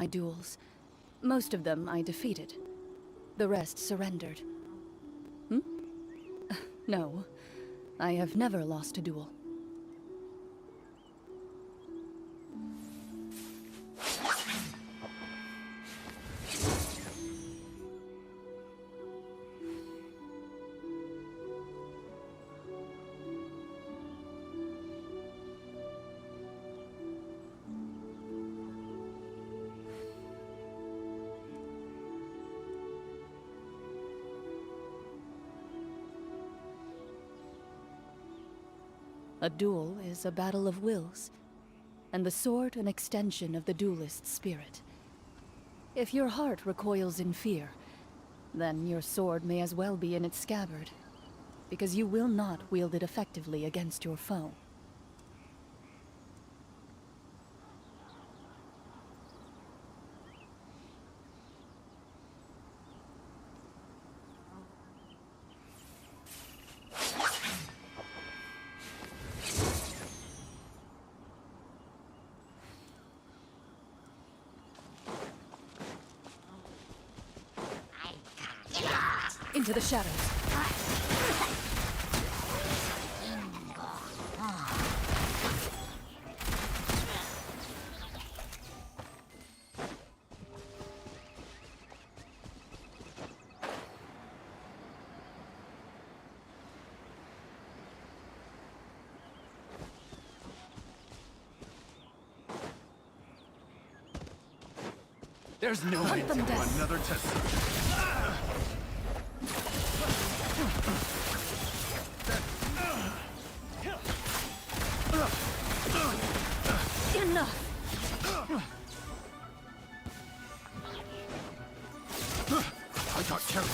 my duels. Most of them I defeated. The rest surrendered. No, I have never lost a duel. A duel is a battle of wills, and the sword an extension of the duelist's spirit. If your heart recoils in fear, then your sword may as well be in its scabbard, because you will not wield it effectively against your foe. Into the shadows. There's no way to another test. Enough! I got carried.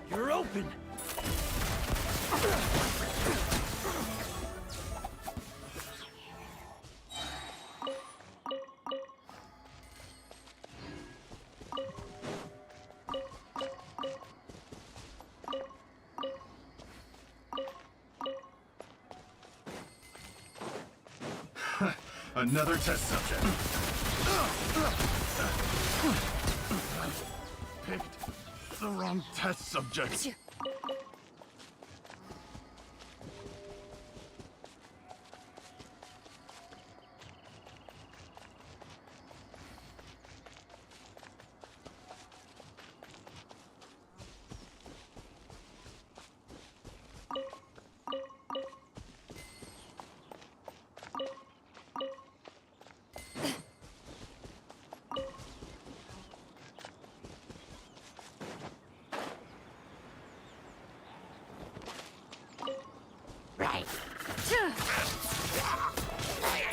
You're open! Another test subject. Picked the wrong test subject.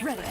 Ready.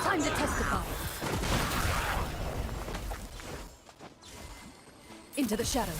Time to test the power. Into the shadows.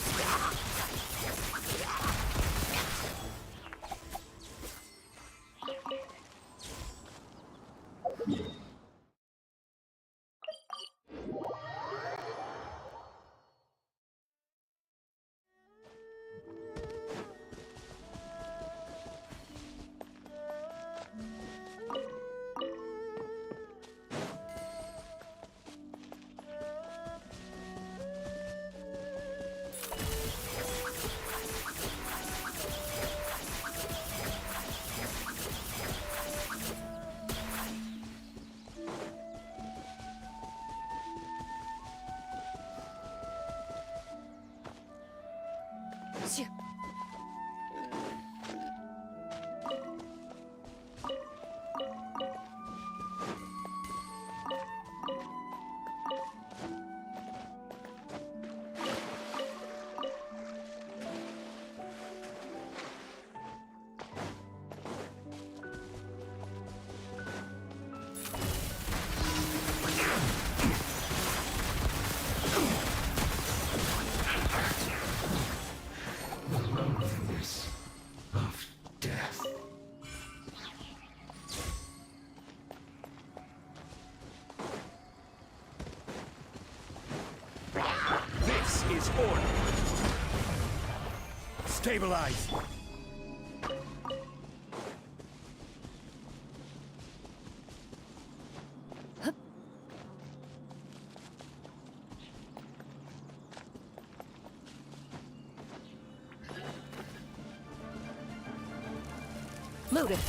Transport! Stabilize! Loaded.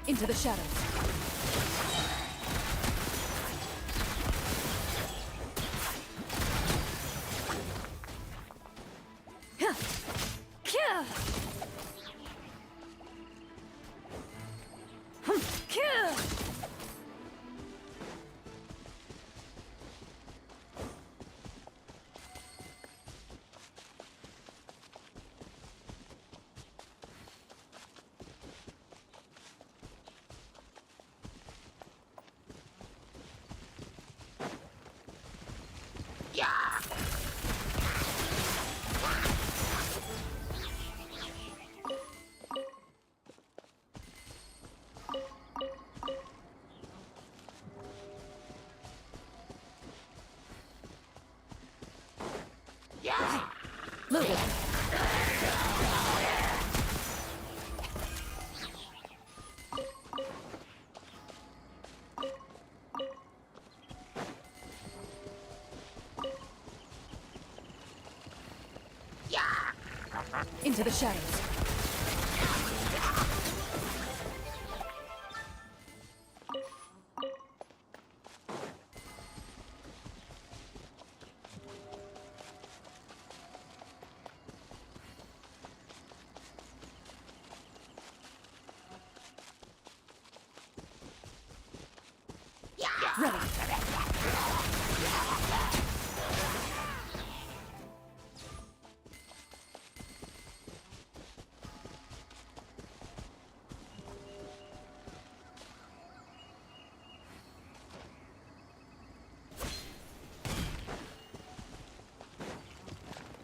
Into the shadows. Loaded. Into the shadows.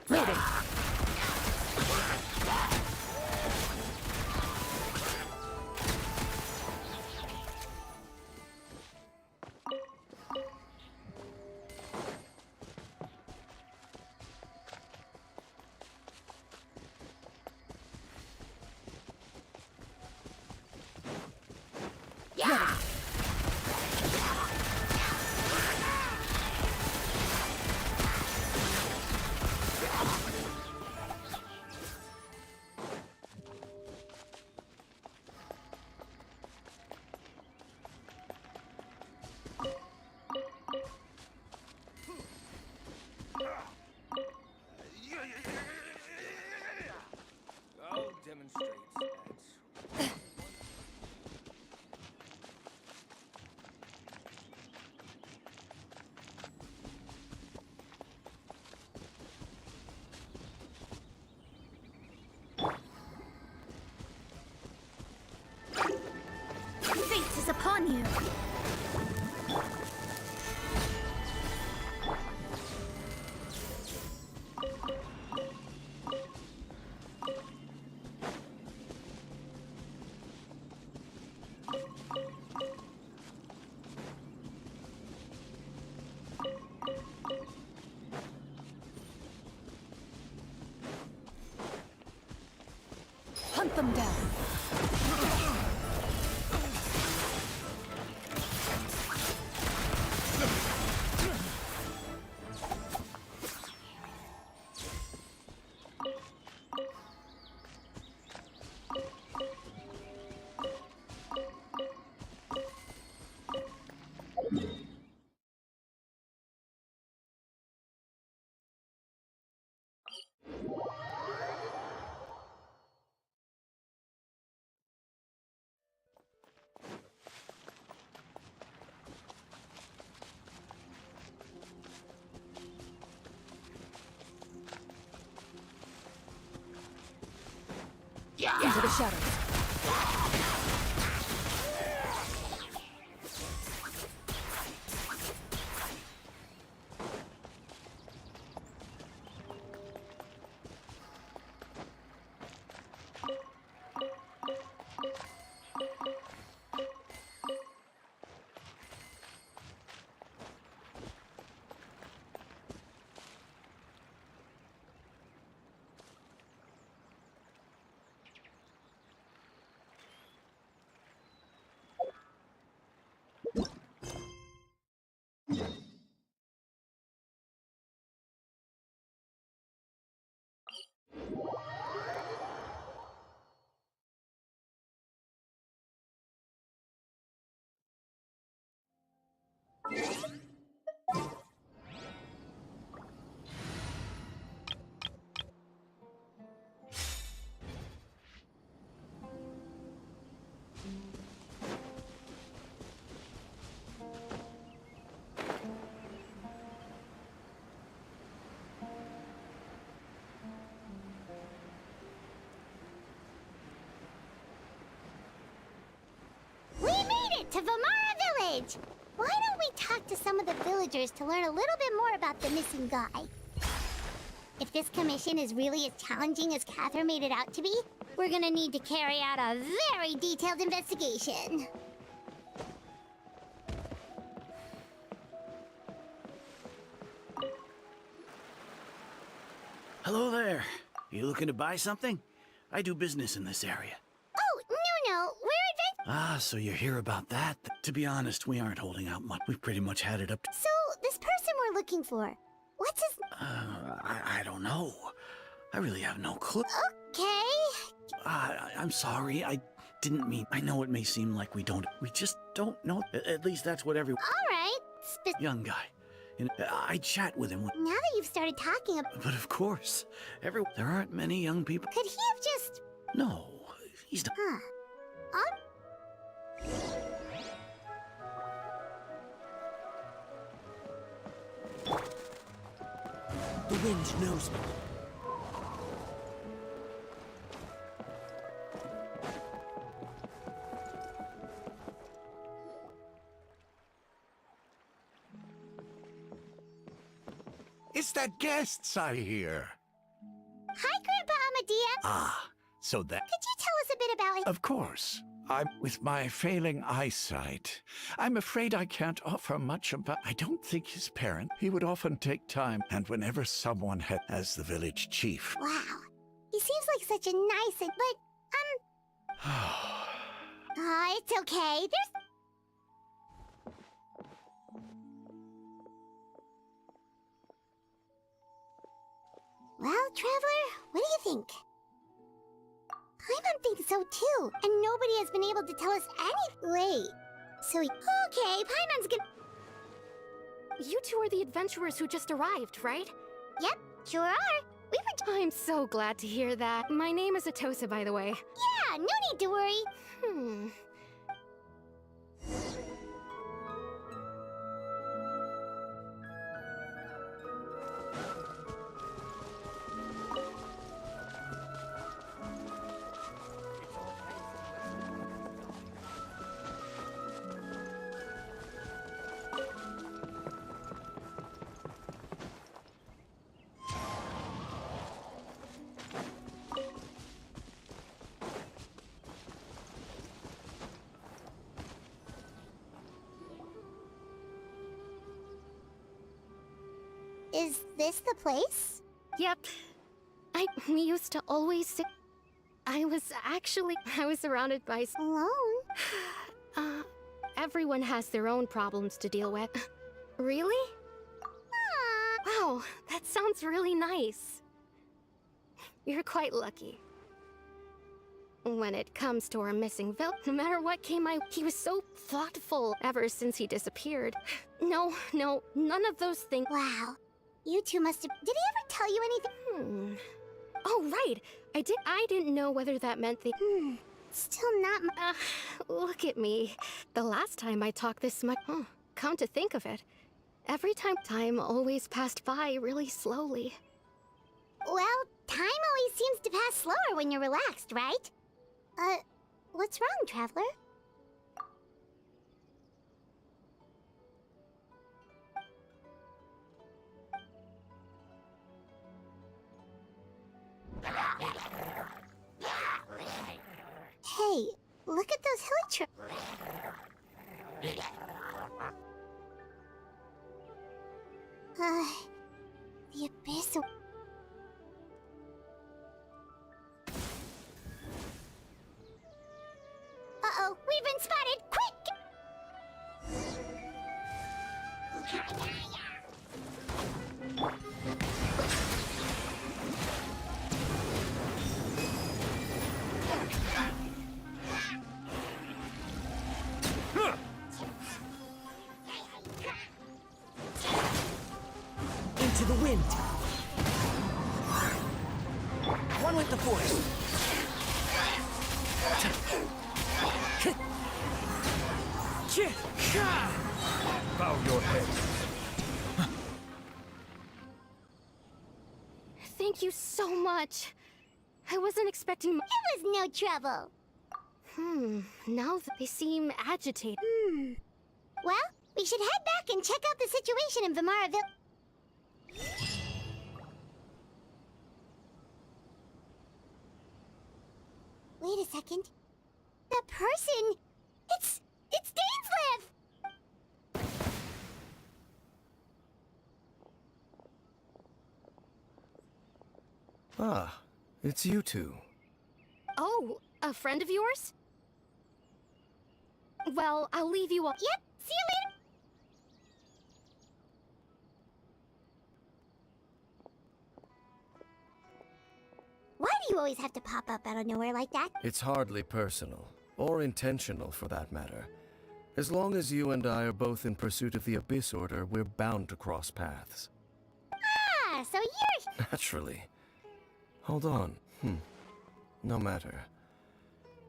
Ready. Loaded. I'll demonstrate that. Fate is upon you. Hunt them down. Into the shadows. We made it to Vamara Village! Why don't we talk to some of the villagers to learn a little bit more about the missing guy? If this commission is really as challenging as Catherine made it out to be, we're gonna need to carry out a very detailed investigation. Hello there. You looking to buy something? I do business in this area. Oh, no, we're Ah, so you hear about that? To be honest, we aren't holding out much. We've pretty much had it up to... So, this person we're looking for, what's his... I don't know. I really have no clue. Okay. I'm sorry. I didn't mean... I know it may seem like we don't... We just don't know. At least that's what every... Alright. Young guy. And I chat with him. Now that you've started talking about... But of course, there aren't many young people. Could he have just... No, he's not. Huh. The wind knows me. It's that guests I hear. Hi, Grandpa Amadea. Ah, so that... Could you tell us a bit about it? Of course. With my failing eyesight, I'm afraid I can't offer much about... I don't think his parent. He would often take time, and whenever someone had... as the village chief. Wow. He seems like such a nice and... But, it's okay. There's... Well, Traveler, what do you think? Paimon thinks so too, and nobody has been able to tell us any... Wait, so okay, Paimon's gonna... You two are the adventurers who just arrived, right? Yep, sure are. We were... I'm so glad to hear that. My name is Atosa, by the way. Yeah, no need to worry. Is this the place? Yep. We used to always sit... I was surrounded by... Alone? Everyone has their own problems to deal with. Really? Wow, that sounds really nice. You're quite lucky. When it comes to our missing Vil, no matter what he was so thoughtful ever since he disappeared. No, none of those things. Wow. You two must have... Did he ever tell you anything? Oh, right. I didn't know whether that meant the... Still not Look at me. The last time I talked this much... come to think of it, every time always passed by really slowly. Well, time always seems to pass slower when you're relaxed, right? What's wrong, Traveler? Hey, look at those hilly the abyss. Uh-oh, we've been spotted! Into the wind. One with the force. Bow your head. Thank you so much. I wasn't expecting. It was no trouble. Now that they seem agitated. Well, we should head back and check out the situation in Vimaraville. Wait a second. That person... It's Dainslev! Ah, it's you two. Oh, a friend of yours? Well, I'll leave you all. Yep, see you later! Why do you always have to pop up out of nowhere like that? It's hardly personal, or intentional for that matter. As long as you and I are both in pursuit of the Abyss Order, we're bound to cross paths. Ah, so you're... Naturally. Hold on. No matter.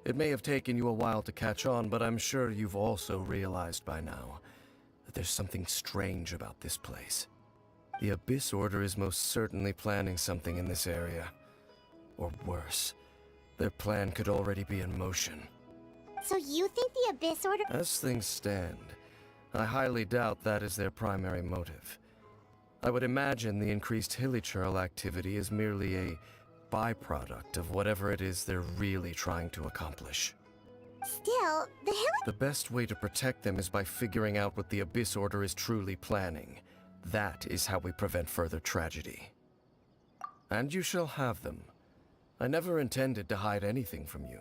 It may have taken you a while to catch on, but I'm sure you've also realized by now that there's something strange about this place. The Abyss Order is most certainly planning something in this area. Or worse, their plan could already be in motion. So you think the Abyss Order... As things stand, I highly doubt that is their primary motive. I would imagine the increased Hilichurl activity is merely a byproduct of whatever it is they're really trying to accomplish. Still, The best way to protect them is by figuring out what the Abyss Order is truly planning. That is how we prevent further tragedy. And you shall have them. I never intended to hide anything from you.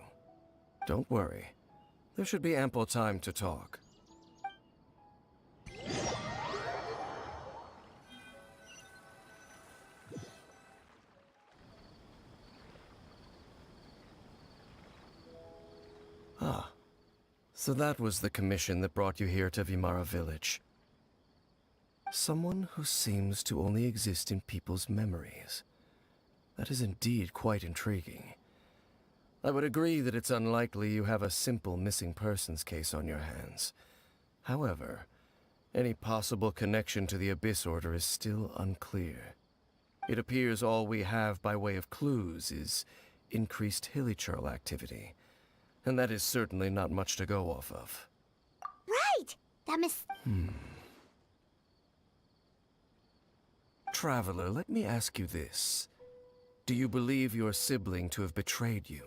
Don't worry. There should be ample time to talk. Ah. So that was the commission that brought you here to Vimara Village. Someone who seems to only exist in people's memories. That is indeed quite intriguing. I would agree that it's unlikely you have a simple missing persons case on your hands. However, any possible connection to the Abyss Order is still unclear. It appears all we have by way of clues is increased Hilichurl activity, and that is certainly not much to go off of. Right! That must... Traveler, let me ask you this. Do you believe your sibling to have betrayed you?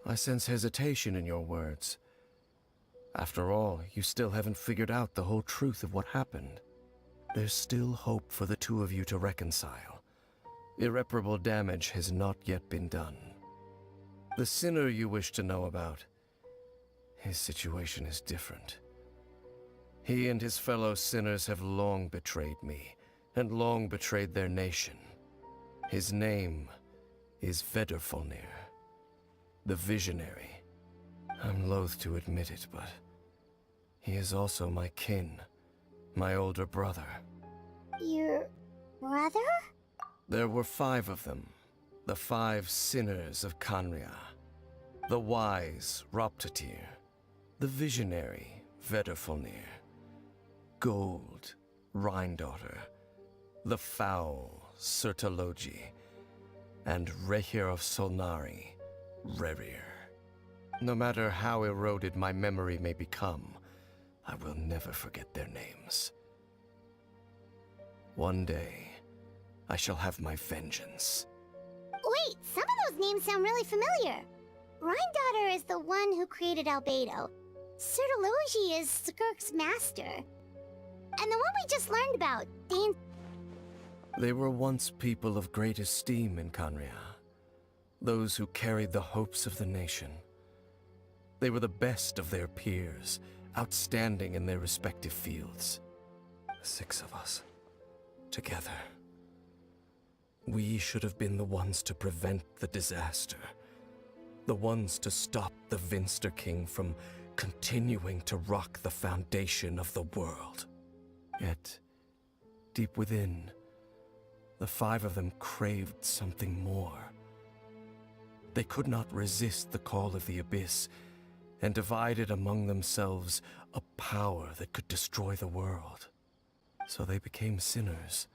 I sense hesitation in your words. After all, you still haven't figured out the whole truth of what happened. There's still hope for the two of you to reconcile. Irreparable damage has not yet been done. The sinner you wish to know about, his situation is different. He and his fellow sinners have long betrayed me, and long betrayed their nation. His name is Vedrfolnir, the Visionary. I'm loath to admit it, but he is also my kin, my older brother. Your... brother? There were 5 of them, the 5 sinners of Kanria. The wise Roptatir, the visionary Vedrfolnir, Gold Rhindaughter, the foul Sertologi, and Rehir of Solnari, Rerir. No matter how eroded my memory may become, I will never forget their names. One day, I shall have my vengeance. Wait, some of those names sound really familiar. Rhyndaughtr is the one who created Albedo. Sertology is Skirk's master. And the one we just learned about, Dane... They were once people of great esteem in Khaenri'ah. Those who carried the hopes of the nation. They were the best of their peers, outstanding in their respective fields. 6 of us, together. We should have been the ones to prevent the disaster. The ones to stop the Vinster King from continuing to rock the foundation of the world. Yet, deep within, the 5 of them craved something more. They could not resist the call of the Abyss, and divided among themselves a power that could destroy the world. So they became sinners,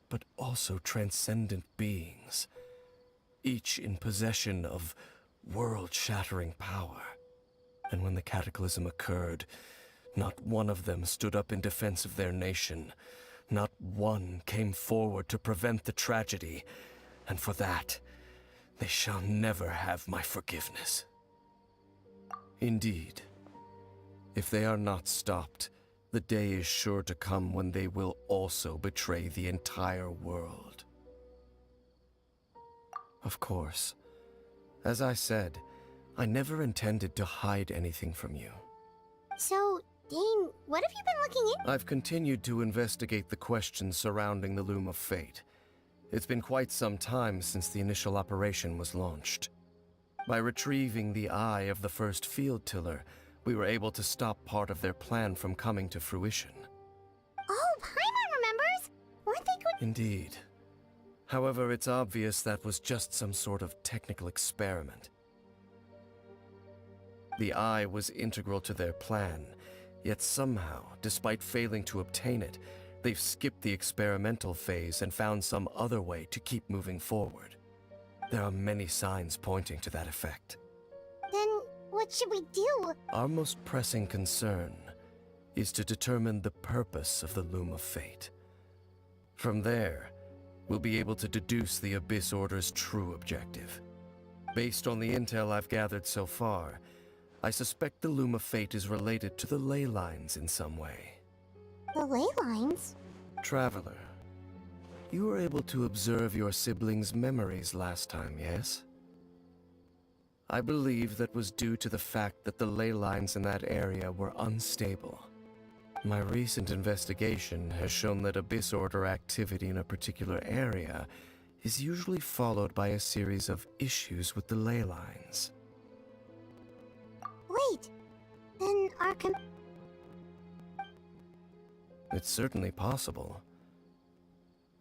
but also transcendent beings, each in possession of world-shattering power. And when the cataclysm occurred, not one of them stood up in defense of their nation. Not one came forward to prevent the tragedy, and for that, they shall never have my forgiveness. Indeed, if they are not stopped, the day is sure to come when they will also betray the entire world. Of course, as I said, I never intended to hide anything from you. So, Dane, what have you been looking into? I've continued to investigate the questions surrounding the Loom of Fate. It's been quite some time since the initial operation was launched. By retrieving the eye of the first field tiller, we were able to stop part of their plan from coming to fruition. Oh, Paimon remembers! Weren't they good? Indeed. However, it's obvious that was just some sort of technical experiment. The eye was integral to their plan, yet somehow, despite failing to obtain it, they've skipped the experimental phase and found some other way to keep moving forward. There are many signs pointing to that effect. Then, what should we do? Our most pressing concern is to determine the purpose of the Loom of Fate. From there, we'll be able to deduce the Abyss Order's true objective. Based on the intel I've gathered so far, I suspect the Loom of Fate is related to the ley lines in some way. The ley lines? Traveler, you were able to observe your siblings' memories last time, yes? I believe that was due to the fact that the ley lines in that area were unstable. My recent investigation has shown that Abyss Order activity in a particular area is usually followed by a series of issues with the ley lines. Wait, then our It's certainly possible.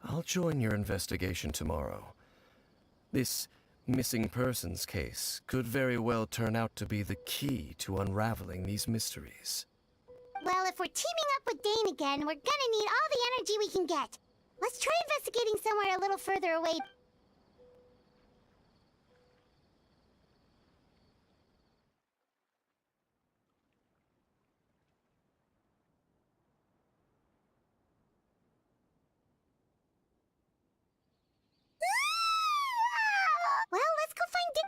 I'll join your investigation tomorrow. This missing persons case could very well turn out to be the key to unraveling these mysteries. Well, if we're teaming up with Dane again, we're gonna need all the energy we can get. Let's try investigating somewhere a little further away. Well, let's go find Dick.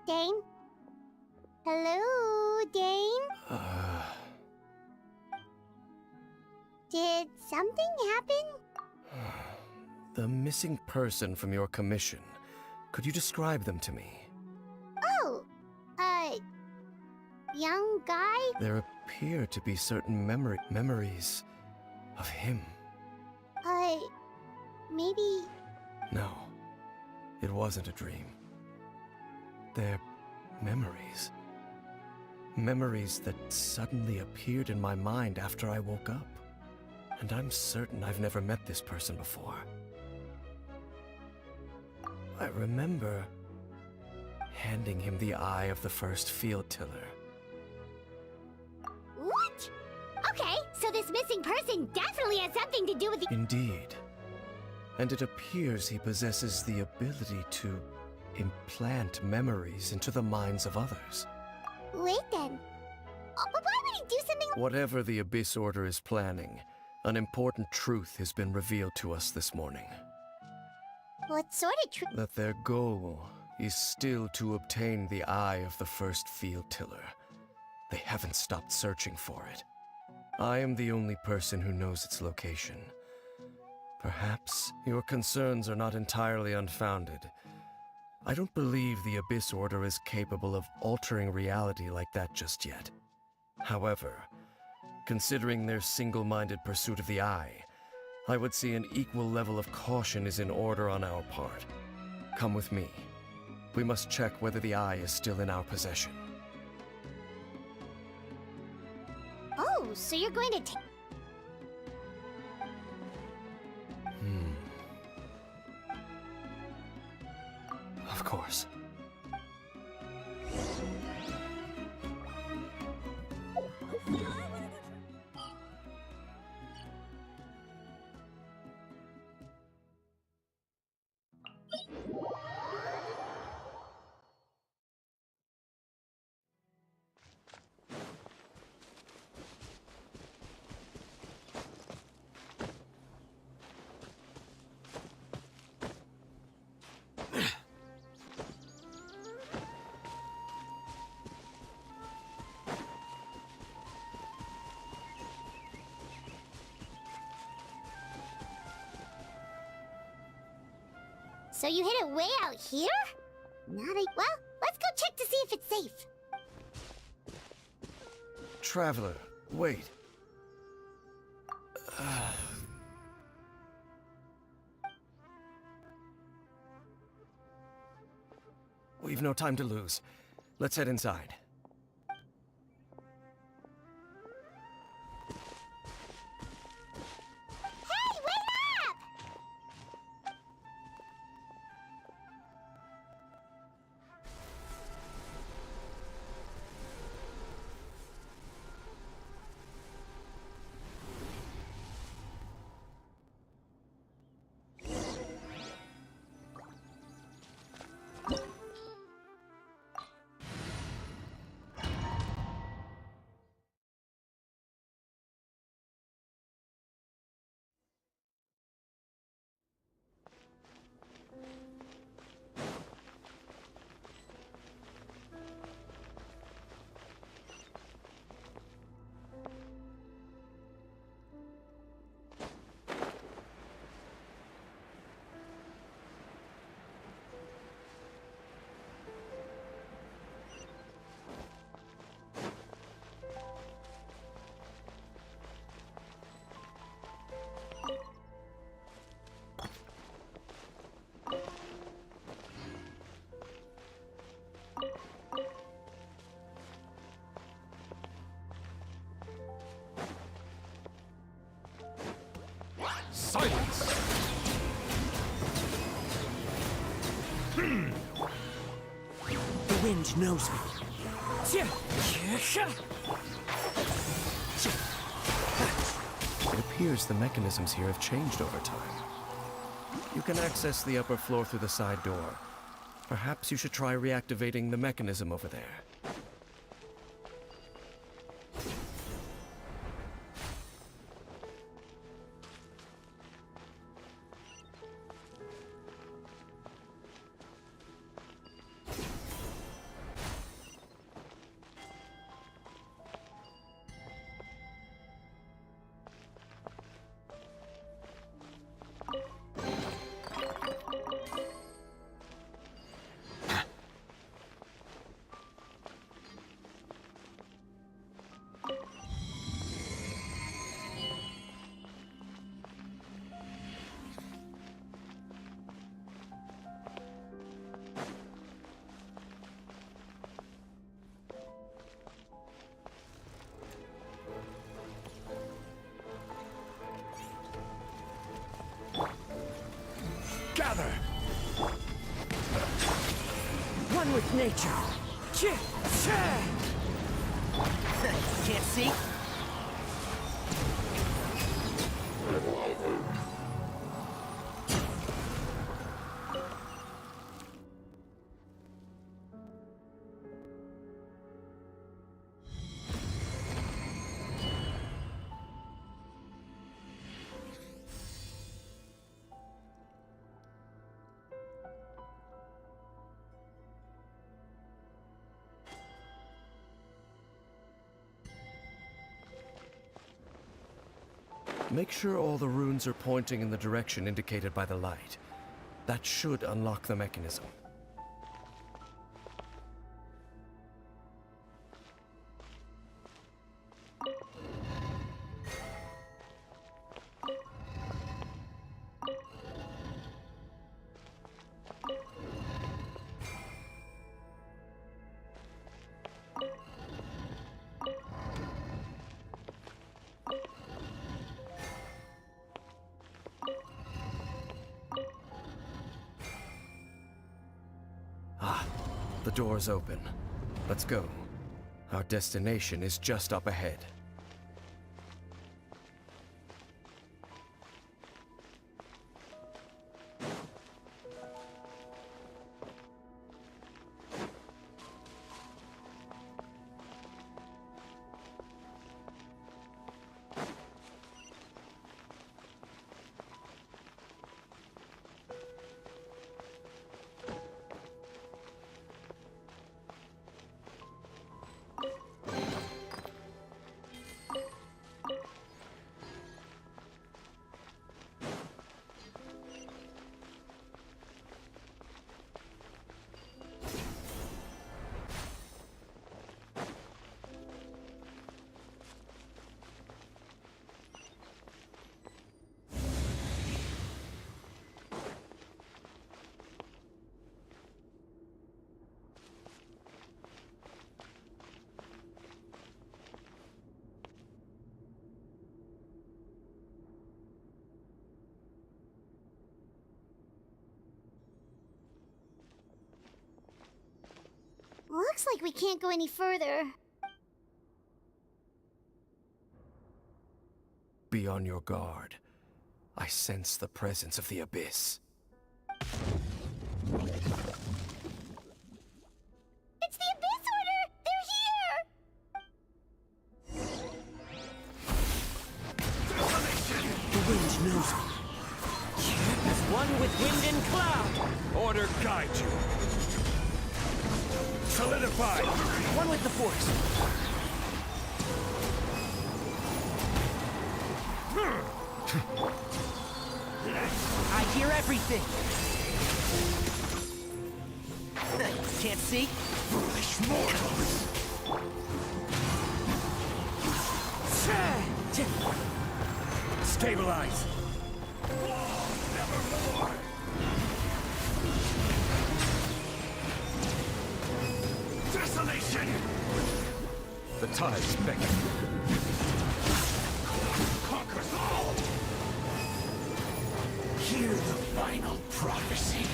Dane? Hello, Dane? Did something happen? The missing person from your commission. Could you describe them to me? Oh, young guy? There appear to be certain memories of him. Maybe... No, it wasn't a dream. They're memories. Memories that suddenly appeared in my mind after I woke up. And I'm certain I've never met this person before. I remember handing him the eye of the first field tiller. What? Okay, so this missing person definitely has something to do with the... Indeed. And it appears he possesses the ability to implant memories into the minds of others. Wait then. Oh, but why would he do something... Whatever the Abyss Order is planning, an important truth has been revealed to us this morning. What sort of truth? That their goal is still to obtain the eye of the first field tiller. They haven't stopped searching for it. I am the only person who knows its location. Perhaps your concerns are not entirely unfounded. I don't believe the Abyss Order is capable of altering reality like that just yet. However, considering their single-minded pursuit of the eye, I would say an equal level of caution is in order on our part. Come with me. We must check whether the eye is still in our possession. Oh, so you're going to take... Of course. So you hid it way out here? Not a... Well, let's go check to see if it's safe. Traveler, wait. We've no time to lose. Let's head inside. Hey, wait up! Silence! The wind knows me. It appears the mechanisms here have changed over time. You can access the upper floor through the side door. Perhaps you should try reactivating the mechanism over there. One with nature. Can't see? Make sure all the runes are pointing in the direction indicated by the light. That should unlock the mechanism. The door's open. Let's go. Our destination is just up ahead. Looks like we can't go any further. Be on your guard. I sense the presence of the Abyss. It's the Abyss Order! They're here! The wind knows me. As one with wind and cloud. Order guide you. Solidify! One with the force. I hear everything. Can't see? Foolish mortals! Stabilize! Nevermore! Desolation! The tides beckon. Conquers all! Hear the final prophecy.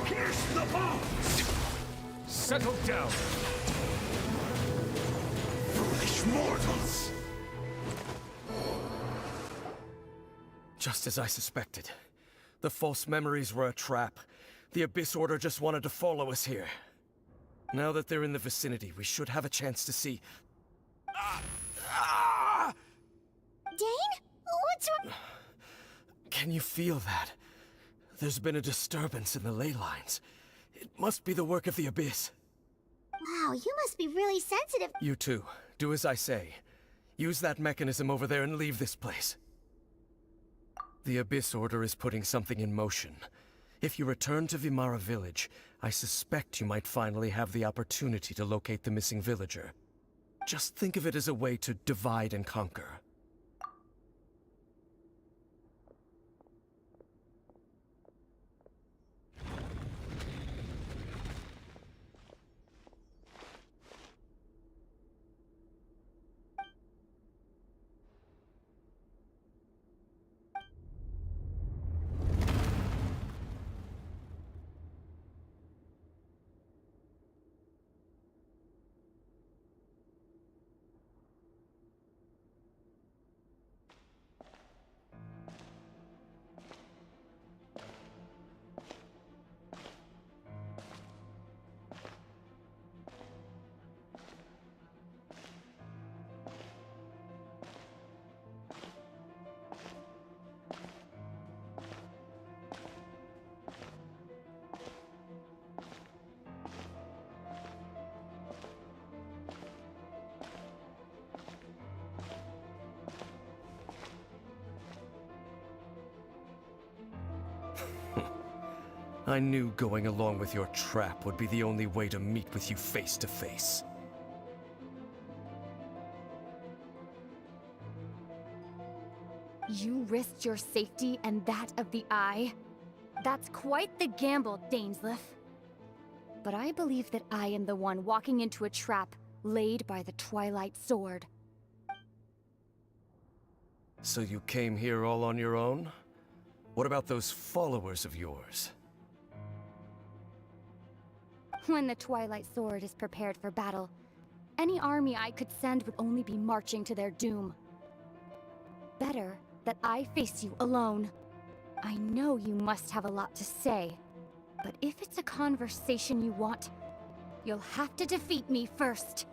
Pierce the bones! Settle down! Foolish mortals! Just as I suspected. The false memories were a trap. The Abyss Order just wanted to follow us here. Now that they're in the vicinity, we should have a chance to see... Dane? What's wrong? Can you feel that? There's been a disturbance in the ley lines. It must be the work of the Abyss. Wow, you must be really sensitive. You too. Do as I say. Use that mechanism over there and leave this place. The Abyss Order is putting something in motion. If you return to Vimara Village, I suspect you might finally have the opportunity to locate the missing villager. Just think of it as a way to divide and conquer. I knew going along with your trap would be the only way to meet with you face to face. You risked your safety and that of the Eye? That's quite the gamble, Dainsleif. But I believe that I am the one walking into a trap laid by the Twilight Sword. So you came here all on your own? What about those followers of yours? When the Twilight Sword is prepared for battle, any army I could send would only be marching to their doom. Better that I face you alone. I know you must have a lot to say, but if it's a conversation you want, you'll have to defeat me first.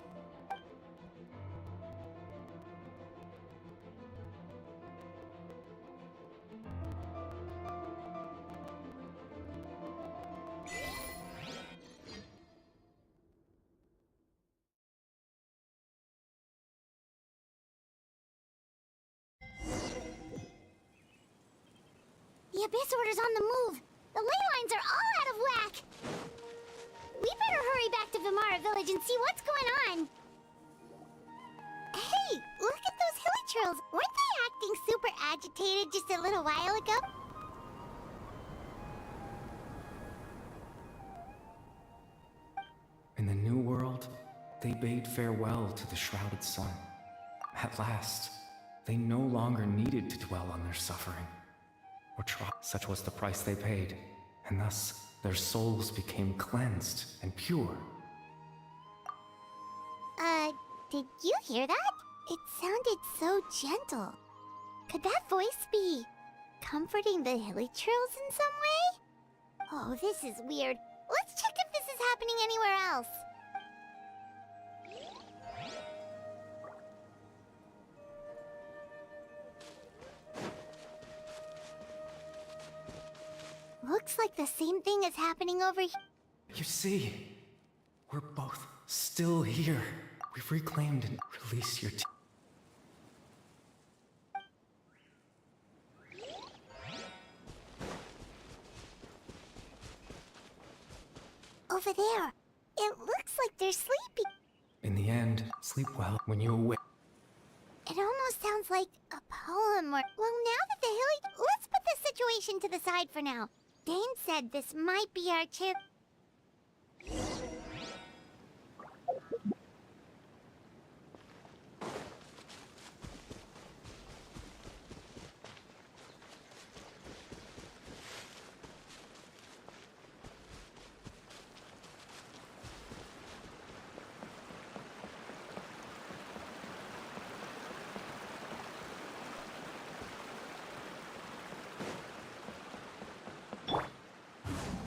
The Abyss Order's on the move. The ley lines are all out of whack. We better hurry back to Vimara Village and see what's going on. Hey, look at those hilichurls. Weren't they acting super agitated just a little while ago? In the new world, they bade farewell to the shrouded sun. At last, they no longer needed to dwell on their suffering. Or try. Such was the price they paid, and thus their souls became cleansed and pure. Did you hear that? It sounded so gentle. Could that voice be comforting the hilichurls in some way? Oh, this is weird. Let's check if this is happening anywhere else. Looks like the same thing is happening over here. You see, we're both still here. We've reclaimed and released your Over there. It looks like they're sleeping. In the end, sleep well when you awake. It almost sounds like a poem or... Well, now that the let's put this situation to the side for now. Dane said this might be our chance.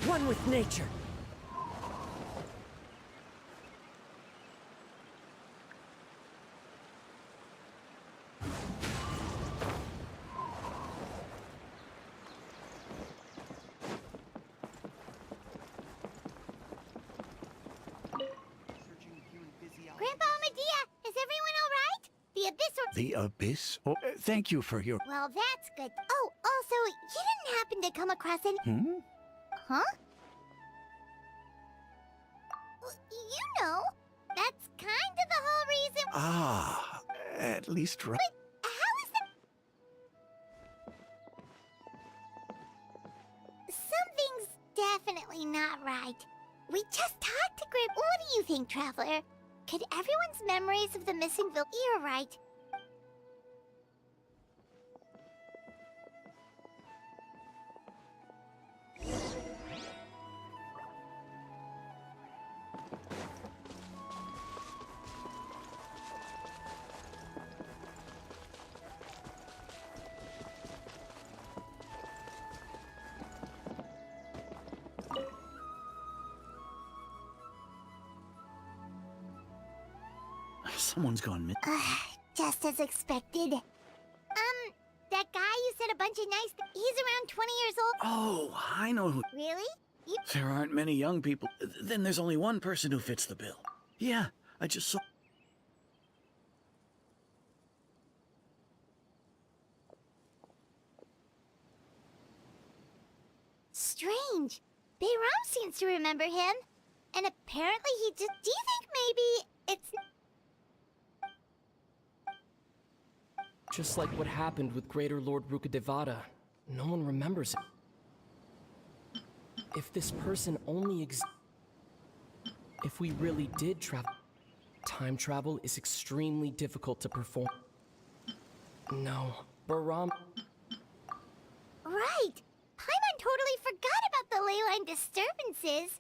One with nature. Grandpa Medea, is everyone all right? The Abyss or... The Abyss? Oh, thank you for your... Well, that's good. Oh, also, you didn't happen to come across any... Huh? You know, that's kind of the whole reason... Ah, at least right. But how is that... Something's definitely not right. We just talked to Grip. What do you think, Traveler? Could everyone's memories of the missing village... You're right. Someone's gone missing. Just as expected. That guy you said a bunch of nice he's around 20 years old. Oh, I know who. Really? You... There aren't many young people. Then there's only one person who fits the bill. Yeah, I just saw... Strange. Bayram seems to remember him. And apparently he just... Do you think maybe it's... Just like what happened with Greater Lord Rukadevada, no one remembers it. If this person only if we really did travel... Time travel is extremely difficult to perform. No, Baram... Right! Paimon totally forgot about the ley line disturbances.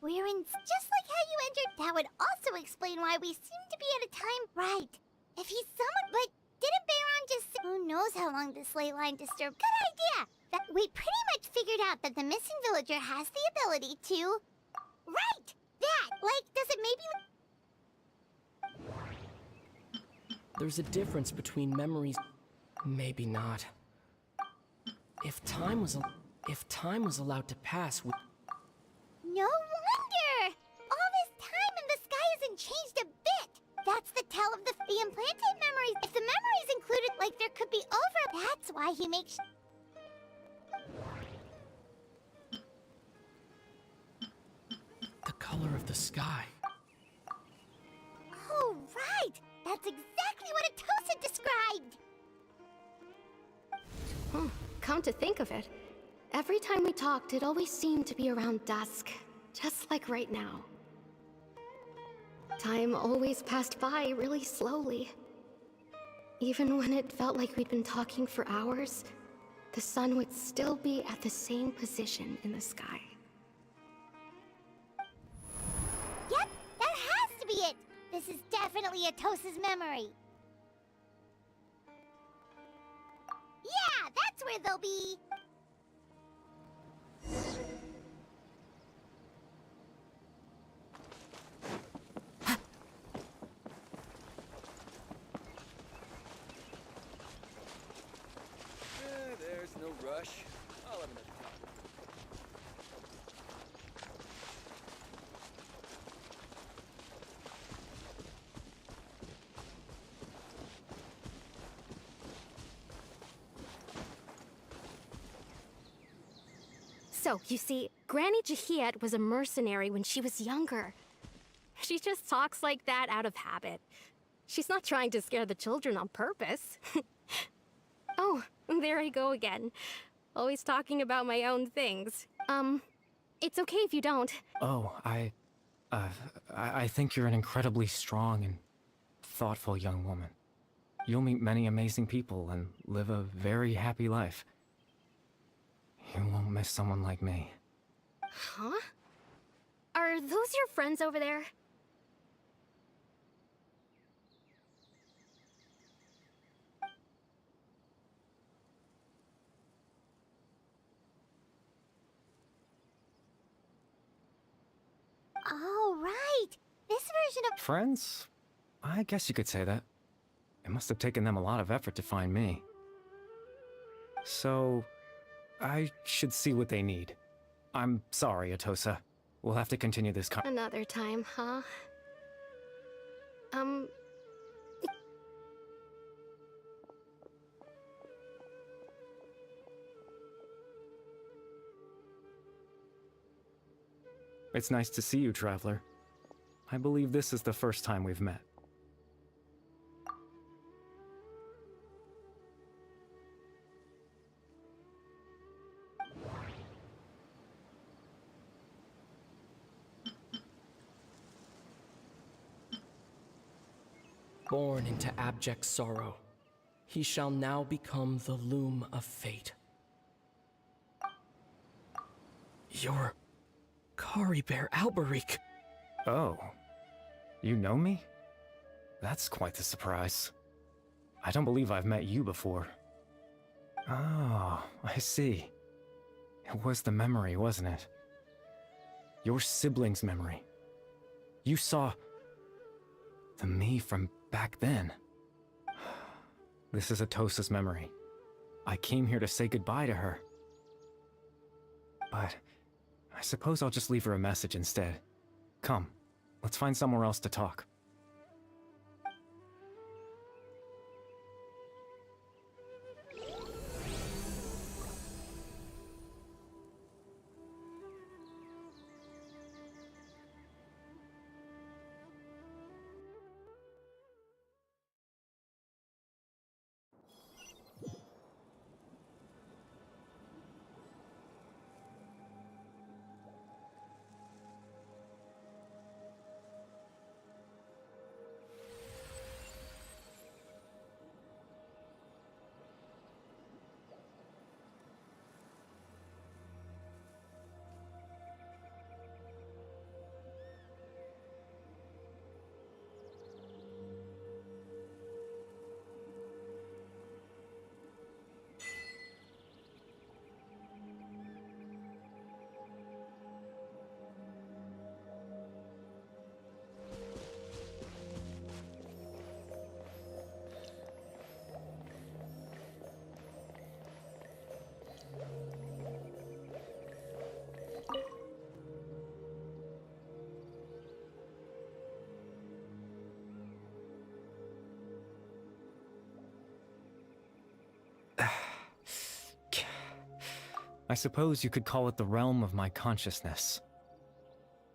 We're in... Just like how you entered, that would also explain why we seem to be at a time... Right. If he's someone... But didn't Bayron just... Who knows how long this ley line disturbed... Good idea! That we pretty much figured out that the missing villager has the ability to... Right! That! Like, does it maybe... There's a difference between memories... Maybe not. If time was allowed to pass with... No wonder! All this time and the sky hasn't changed a bit! That's the tell of the implanted memories. If the memories included, like, there could be over... That's why he makes... The color of the sky. Oh, right! That's exactly what Atosa described! Come to think of it, every time we talked, it always seemed to be around dusk, just like right now. Time always passed by really slowly. Even when it felt like we'd been talking for hours, the sun would still be at the same position in the sky. Yep, that has to be it! This is definitely Atosa's memory. Yeah, that's where they'll be! There's no rush. I'll have another time. So, you see, Granny Jahiet was a mercenary when she was younger. She just talks like that out of habit. She's not trying to scare the children on purpose. Oh, there I go again. Always talking about my own things. It's okay if you don't. Oh, I think you're an incredibly strong and thoughtful young woman. You'll meet many amazing people and live a very happy life. You won't miss someone like me. Huh? Are those your friends over there? Oh, right! This version of... Friends? I guess you could say that. It must have taken them a lot of effort to find me. So, I should see what they need. I'm sorry, Atosa. We'll have to continue this Another time, huh? It's nice to see you, Traveler. I believe this is the first time we've met. Born into abject sorrow, he shall now become the loom of fate. You're Kari Bear Alberich. Oh. You know me? That's quite the surprise. I don't believe I've met you before. Oh, I see. It was the memory, wasn't it? Your sibling's memory. You saw... the me from back then. This is Atosa's memory. I came here to say goodbye to her. But I suppose I'll just leave her a message instead. Come, let's find somewhere else to talk. I suppose you could call it the realm of my consciousness.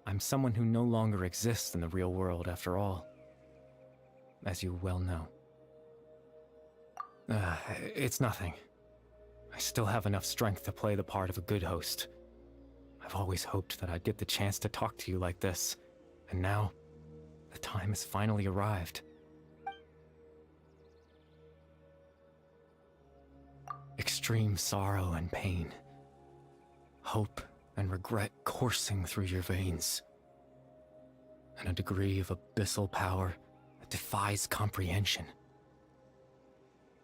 I'm someone who no longer exists in the real world, after all, as you well know. It's nothing. I still have enough strength to play the part of a good host. I've always hoped that I'd get the chance to talk to you like this, and now, the time has finally arrived. Extreme sorrow and pain, hope and regret coursing through your veins, and a degree of abyssal power that defies comprehension.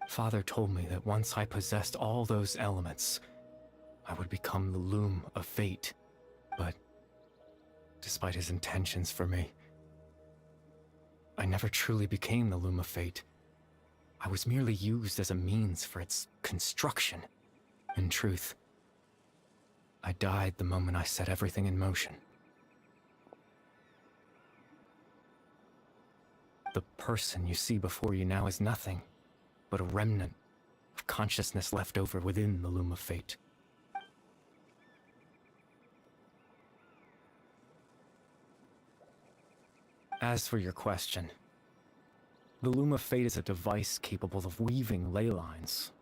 Father told me that once I possessed all those elements, I would become the loom of fate, but despite his intentions for me, I never truly became the loom of fate. I was merely used as a means for its construction. In truth, I died the moment I set everything in motion. The person you see before you now is nothing but a remnant of consciousness left over within the loom of fate. As for your question, the loom of fate is a device capable of weaving ley lines.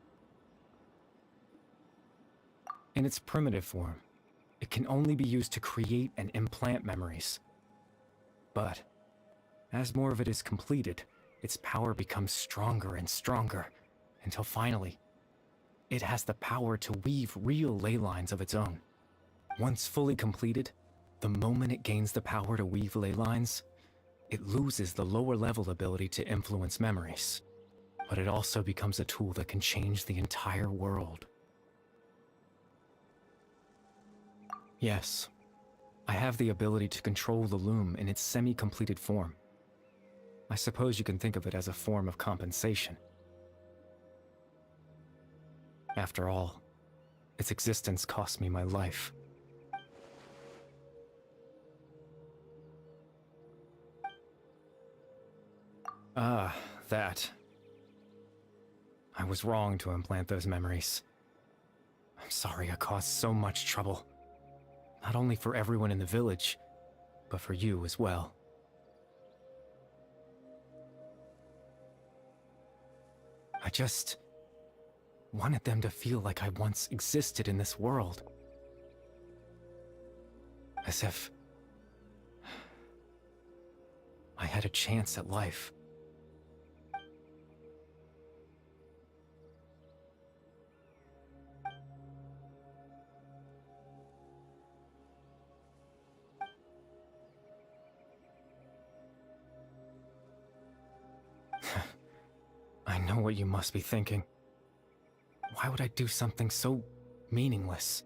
In its primitive form, it can only be used to create and implant memories. But as more of it is completed, its power becomes stronger and stronger, until finally, it has the power to weave real ley lines of its own. Once fully completed, the moment it gains the power to weave ley lines, it loses the lower level ability to influence memories. But it also becomes a tool that can change the entire world. Yes, I have the ability to control the loom in its semi-completed form. I suppose you can think of it as a form of compensation. After all, its existence cost me my life. Ah, that. I was wrong to implant those memories. I'm sorry I caused so much trouble. Not only for everyone in the village, but for you as well. I just wanted them to feel like I once existed in this world. As if I had a chance at life. I know what you must be thinking. Why would I do something so meaningless?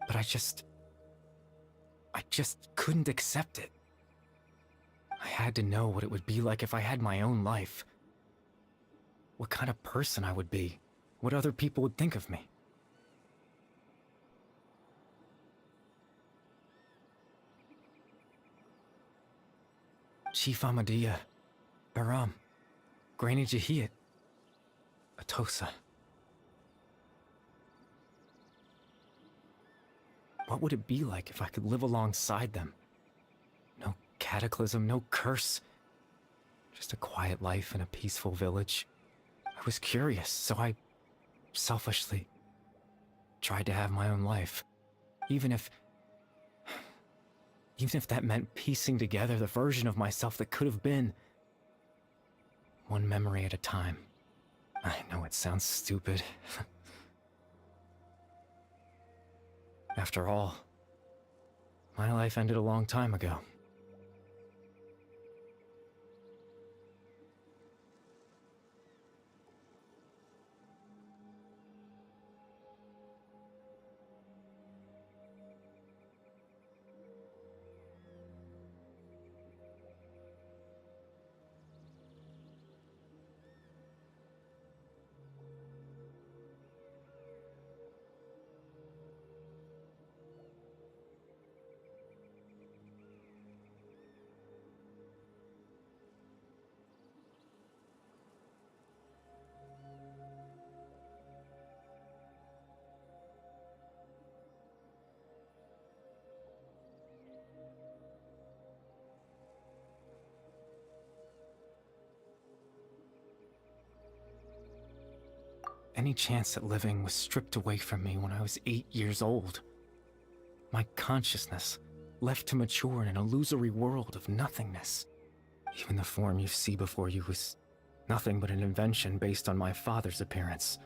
But I just couldn't accept it. I had to know what it would be like if I had my own life. What kind of person I would be. What other people would think of me. Chief Amadia, Baram, Granny Jahiyat, Atosa. What would it be like if I could live alongside them? No cataclysm, no curse. Just a quiet life in a peaceful village. I was curious, so I selfishly tried to have my own life. Even if that meant piecing together the version of myself that could have been. One memory at a time. I know it sounds stupid. After all, my life ended a long time ago. Any chance at living was stripped away from me when I was 8 years old. My consciousness left to mature in an illusory world of nothingness. Even the form you see before you was nothing but an invention based on my father's appearance.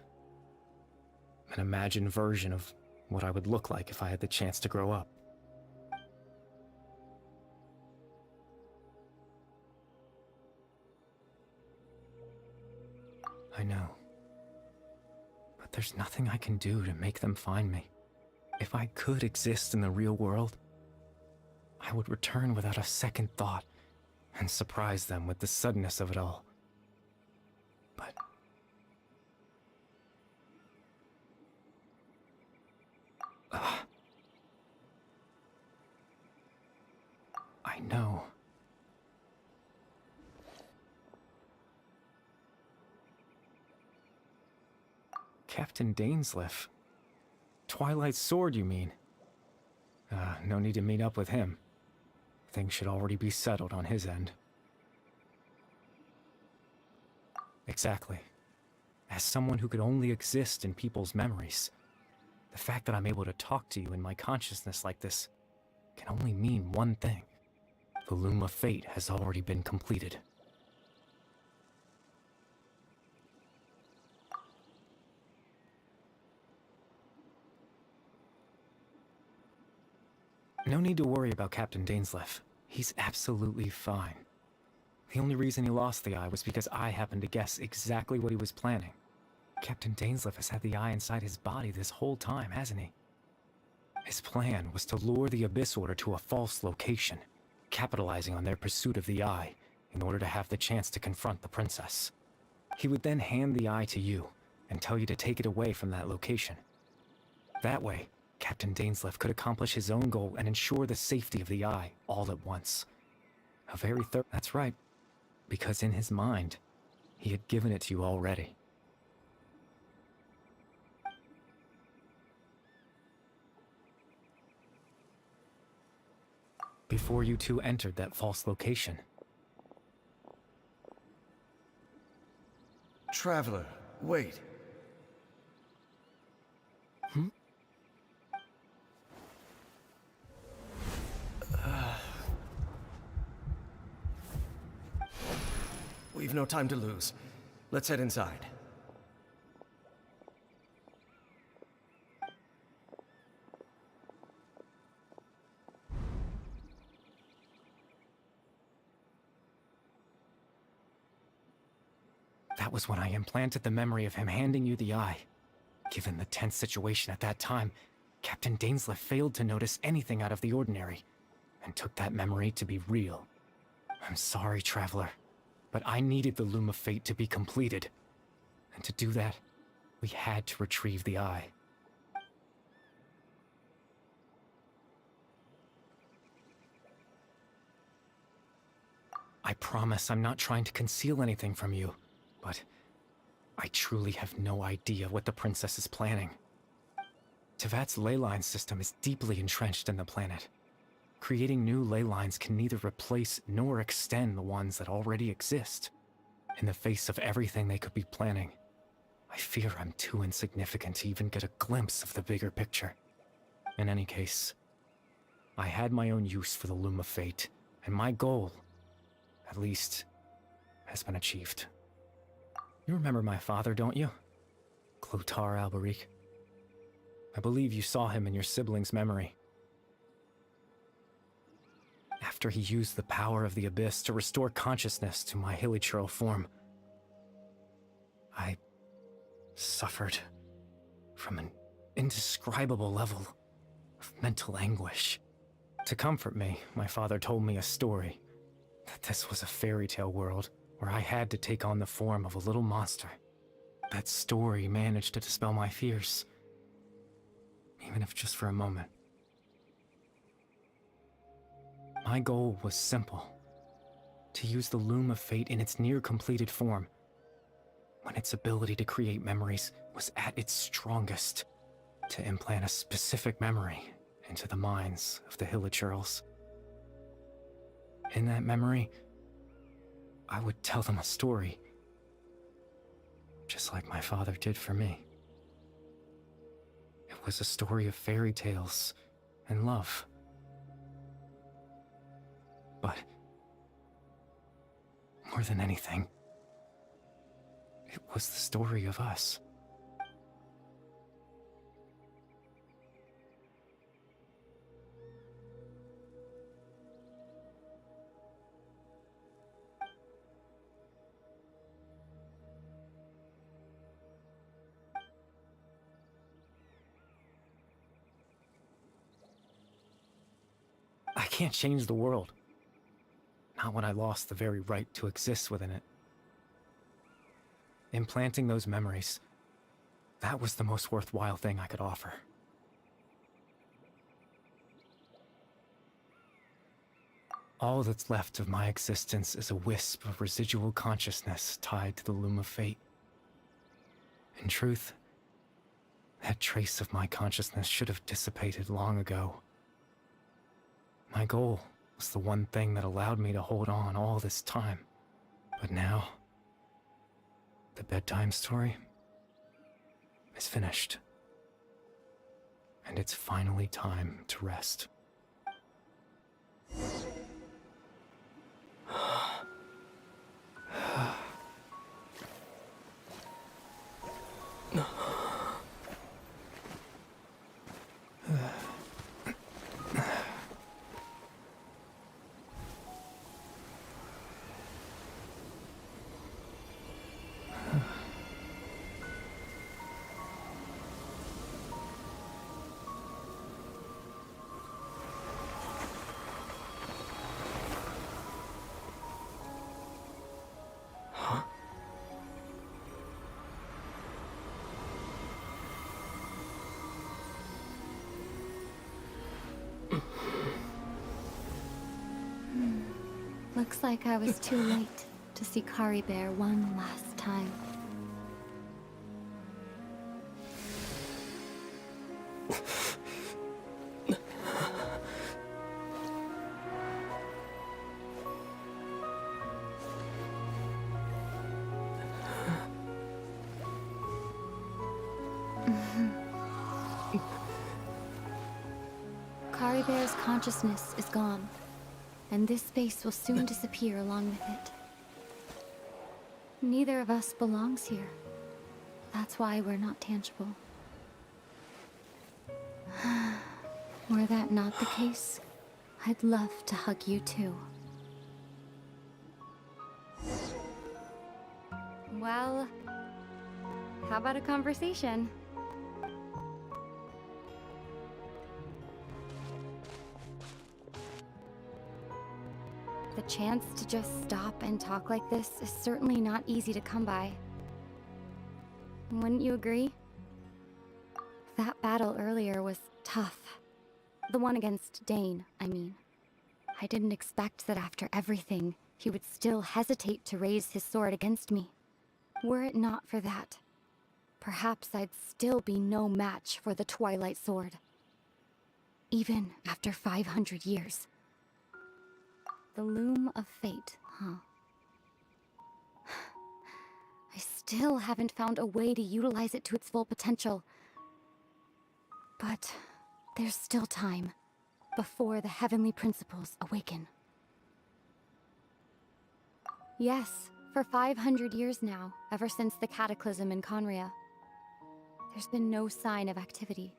An imagined version of what I would look like if I had the chance to grow up. I know. But there's nothing I can do to make them find me. If I could exist in the real world, I would return without a second thought and surprise them with the suddenness of it all. But I know. Captain Dainsleif. Twilight Sword, you mean? No need to meet up with him. Things should already be settled on his end. Exactly. As someone who could only exist in people's memories, the fact that I'm able to talk to you in my consciousness like this can only mean one thing. The Loom of Fate has already been completed. No need to worry about Captain Dainsleif. He's absolutely fine. The only reason he lost the eye was because I happened to guess exactly what he was planning. Captain Dainsleif has had the eye inside his body this whole time, hasn't he? His plan was to lure the Abyss Order to a false location, capitalizing on their pursuit of the eye in order to have the chance to confront the princess. He would then hand the eye to you and tell you to take it away from that location. That way, Captain Dainsleif could accomplish his own goal and ensure the safety of the eye all at once. A very That's right, because in his mind, he had given it to you already. Before you two entered that false location. Traveler, wait. We've no time to lose. Let's head inside. That was when I implanted the memory of him handing you the eye. Given the tense situation at that time, Captain Dainsleif failed to notice anything out of the ordinary, and took that memory to be real. I'm sorry, Traveler, but I needed the Loom of Fate to be completed. And to do that, we had to retrieve the eye. I promise I'm not trying to conceal anything from you, but I truly have no idea what the princess is planning. Tevat's ley line system is deeply entrenched in the planet. Creating new ley lines can neither replace nor extend the ones that already exist. In the face of everything they could be planning, I fear I'm too insignificant to even get a glimpse of the bigger picture. In any case, I had my own use for the Loom of Fate, and my goal, at least, has been achieved. You remember my father, don't you? Clotar Alberic. I believe you saw him in your sibling's memory. After he used the power of the Abyss to restore consciousness to my hilichurl form, I suffered from an indescribable level of mental anguish. To comfort me, my father told me a story, that this was a fairy tale world where I had to take on the form of a little monster. That story managed to dispel my fears, even if just for a moment. My goal was simple: to use the Loom of Fate in its near-completed form, when its ability to create memories was at its strongest, to implant a specific memory into the minds of the hilichurls. In that memory, I would tell them a story. just like my father did for me. It was a story of fairy tales and love. But more than anything, it was the story of us. I can't change the world. Not when I lost the very right to exist within it. Implanting those memories, that was the most worthwhile thing I could offer. All that's left of my existence is a wisp of residual consciousness tied to the loom of fate. In truth, that trace of my consciousness should have dissipated long ago. My goal was the one thing that allowed me to hold on all this time. But now, the bedtime story is finished. And it's finally time to rest. Looks like I was too late to see Kari Bear one last time. Kari Bear's consciousness is gone, and this space will soon disappear along with it. Neither of us belongs here. That's why we're not tangible. Were that not the case, I'd love to hug you too. Well, how about a conversation? The chance to just stop and talk like this is certainly not easy to come by. Wouldn't you agree? That battle earlier was tough. The one against Dane, I mean. I didn't expect that after everything, he would still hesitate to raise his sword against me. Were it not for that, perhaps I'd still be no match for the Twilight Sword. Even after 500 years. The loom of fate, huh? I still haven't found a way to utilize it to its full potential. But there's still time before the heavenly principles awaken. Yes, for 500 years now, ever since the cataclysm in Conria, there's been no sign of activity.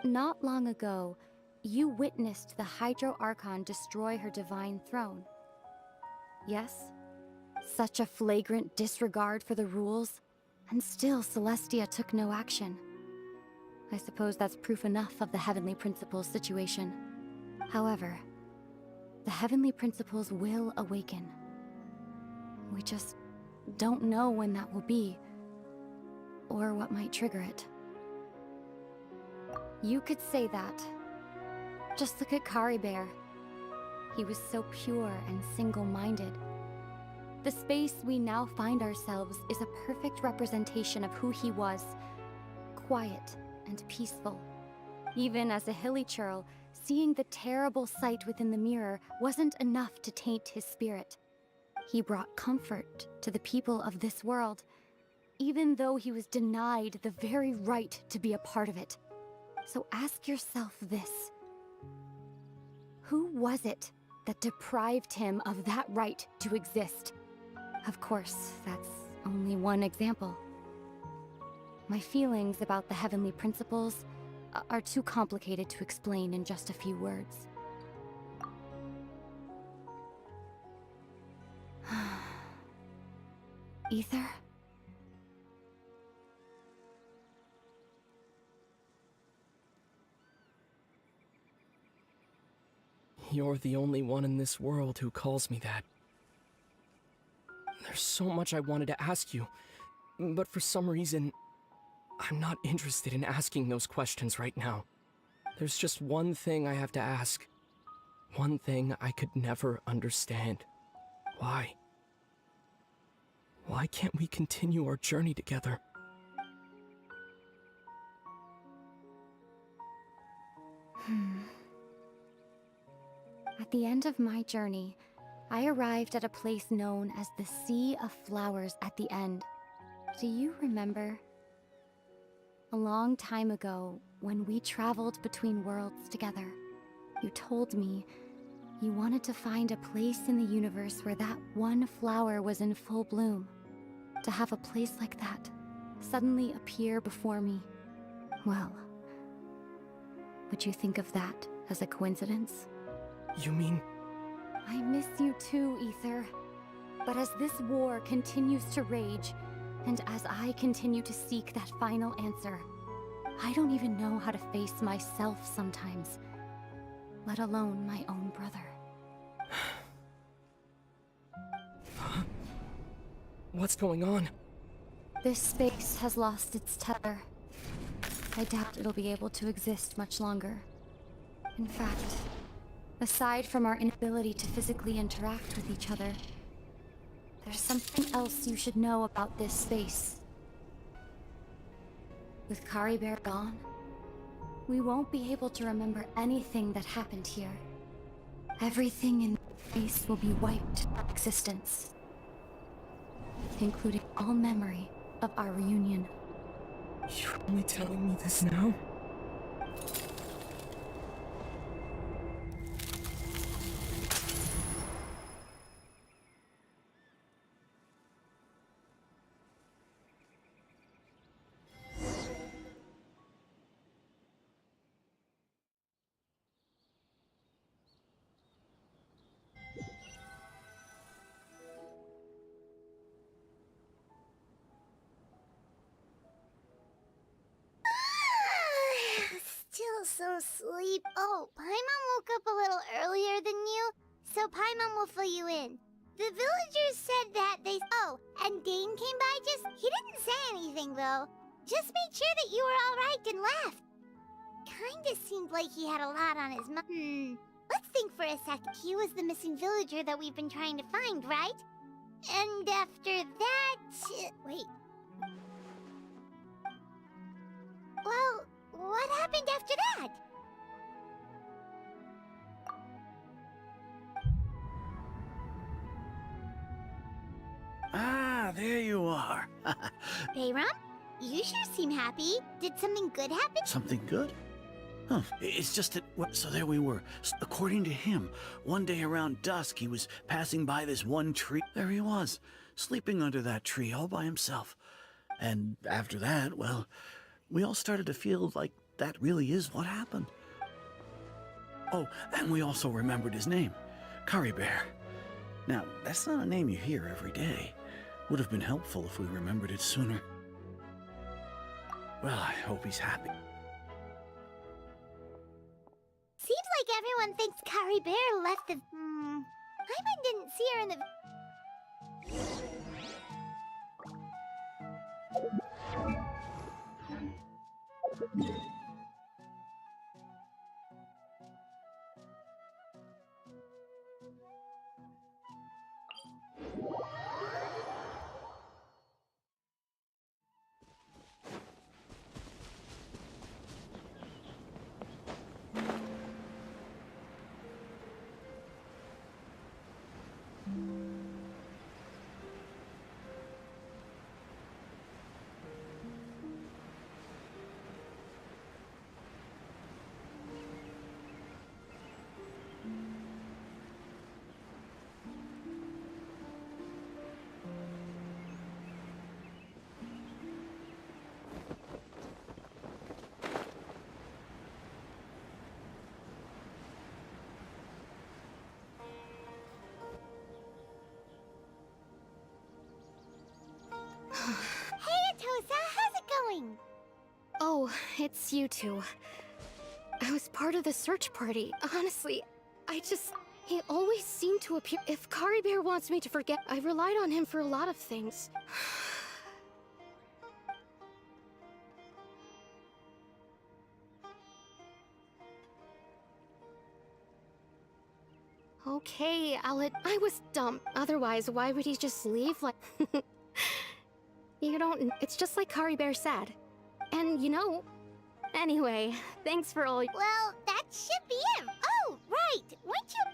Not long ago, you witnessed the Hydro Archon destroy her divine throne. Yes? Such a flagrant disregard for the rules, and still Celestia took no action. I suppose that's proof enough of the Heavenly Principles situation. However, the Heavenly Principles will awaken. We just don't know when that will be, or what might trigger it. You could say that. Just look at Kari Bear. He was so pure and single-minded. The space we now find ourselves is a perfect representation of who he was. Quiet and peaceful. Even as a hilly churl, seeing the terrible sight within the mirror wasn't enough to taint his spirit. He brought comfort to the people of this world, even though he was denied the very right to be a part of it. So ask yourself this. Who was it that deprived him of that right to exist? Of course, that's only one example. My feelings about the heavenly principles are too complicated to explain in just a few words. Ether? You're the only one in this world who calls me that. There's so much I wanted to ask you, but for some reason, I'm not interested in asking those questions right now. There's just one thing I have to ask. One thing I could never understand. Why? Why can't we continue our journey together? At the end of my journey, I arrived at a place known as the Sea of Flowers at the end. Do you remember? A long time ago, when we traveled between worlds together, you told me you wanted to find a place in the universe where that one flower was in full bloom. To have a place like that suddenly appear before me, well, would you think of that as a coincidence? You mean... I miss you too, Ether. But as this war continues to rage, and as I continue to seek that final answer, I don't even know how to face myself sometimes, let alone my own brother. What's going on? This space has lost its tether. I doubt it'll be able to exist much longer. In fact, aside from our inability to physically interact with each other, there's something else you should know about this space. With Kari Bear gone, we won't be able to remember anything that happened here. Everything in this space will be wiped from existence, including all memory of our reunion. You're only telling me this now? Still so sleep. Oh, Paimon woke up a little earlier than you, so Paimon will fill you in. The villagers said that they... Oh, and Dane came by just... He didn't say anything, though. Just made sure that you were alright and left. Kinda seemed like he had a lot on his mind. Let's think for a sec. He was the missing villager that we've been trying to find, right? And after that... Wait. Well, what happened after that? Ah, there you are. Bayram? You sure seem happy. Did something good happen? Something good? Huh. It's just that... So there we were. According to him, one day around dusk, he was passing by this one tree. There he was, sleeping under that tree all by himself. And after that, well, we all started to feel like that really is what happened. Oh, and we also remembered his name, Curry Bear. Now, that's not a name you hear every day. Would have been helpful if we remembered it sooner. Well, I hope he's happy. Seems like everyone thinks Kari Bear left the... Paimon didn't see her in the... it's you two. I was part of the search party. Honestly, he always seemed to appear. If Kari Bear wants me to forget, I relied on him for a lot of things. Okay, I was dumb. Otherwise, why would he just leave like... You don't... It's just like Kari Bear said. And, you know... Anyway, thanks for all... Well, that should be it. Oh, right. Weren't you...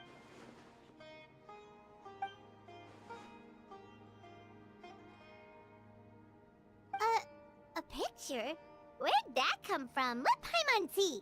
A picture? Where'd that come from? Let Paimon see.